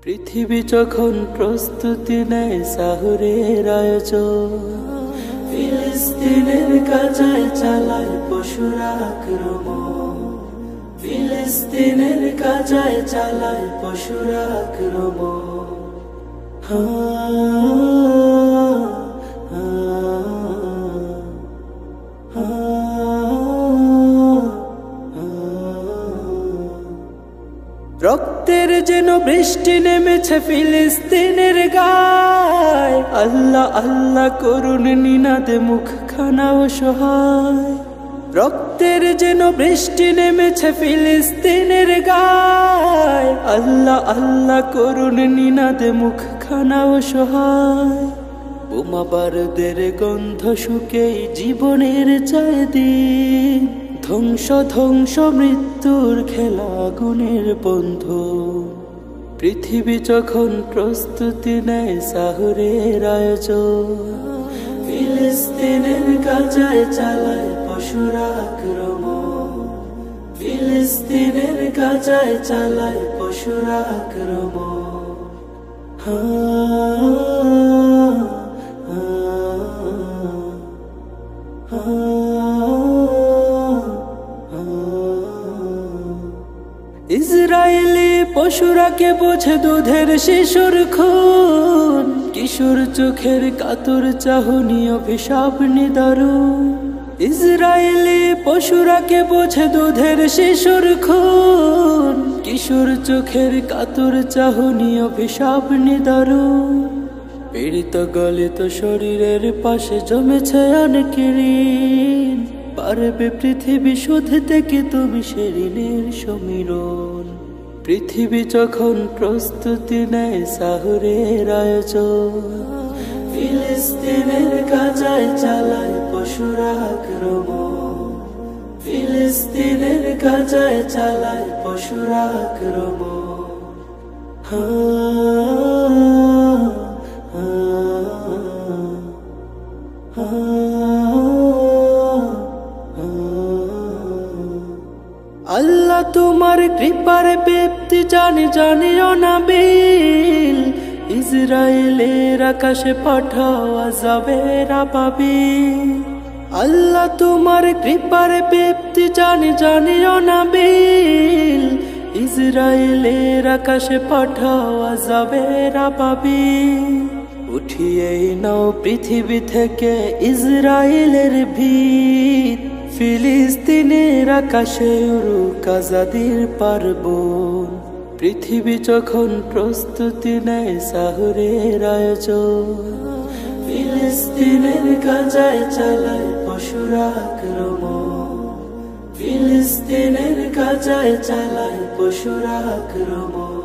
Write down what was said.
পৃথিবী যখন প্রস্তুতি নেয় সাহুরের আয়োজন, ফিলিস্তিনের গাজায় চালায় পশুরা আক্রমণ। ফিলিস্তিনের গাজায় চালায় পশুরা আক্রমণ। রক্তের যেন বৃষ্টি নেমেছে ফিলিস্তিনের গায়। আল্লাহ আল্লাহ করুন নিনাদে মুখখানা অসহায়। রক্তের যেন বৃষ্টি নেমেছে ফিলিস্তিনের গায়। আল্লাহ আল্লাহ করুন নিনাদে মুখখানা অসহায়। বোমা বারুদের গন্ধ শুকেই জীবনের চায় দিন। ধ্বংস ধ্বংস মৃত্যুর খেলা আগুনের বন্ধু। পৃথিবী যখন প্রস্তুতি নেয় সাহুরের আয়োজন, ফিলিস্তিনের গাজায় চালায় পশুরা আক্রমণ। ফিলিস্তিনের গাজায় চালায় পশুরা আক্রমণ। ইসরায়েলি পশুরাকে বোঝে দুধের শিশুর খুন। কিশোর চোখের কাতর চাহনি অভিশাপ নিদারুণ। ইসরায়েলি পশুরাকে বোঝে দুধের শিশুর খুন। কিশোর চোখের কাতর চাহনি অভিশাপ নিদারুণ। পীড়িত গলিত শরীরের পাশে জমেছে অনেক ঋণ। পারবে পৃথিবী শুধতে কি তুমি সে ঋণের সমীরণ। পৃথিবী যখন প্রস্তুতি নেয় সাহুরের আয়োজন, ফিলিস্তিনের গাজায় চালায় পশুরা আক্রমণ। ফিলিস্তিনের গাজায় চালায় পশুরা আক্রমণ। আল্লাহ তোমার কৃপার ব্যক্তি জানি জানিও না বিল। ইসরায়েলের আকাশে পাঠাও আযাবের আবাবিল। আল্লাহ তোমার কৃপার ব্যক্তি জানি জানিও না বিল। ইসরায়েলের আকাশে পাঠাও আযাবের আবাবিল। উঠিয়ে নাও পৃথিবী থেকে ইসরায়েলের ভিত। ফিলিস্তিনের আকাশে উড়ুক আজাদির পার্বণ। পৃথিবী যখন প্রস্তুতি নেয় সাহুরের আয়োজন, ফিলিস্তিনের গাজায় চালায় পশুরা আক্রমণ। ফিলিস্তিনের গাজায় চালায় পশুরা আক্রমণ।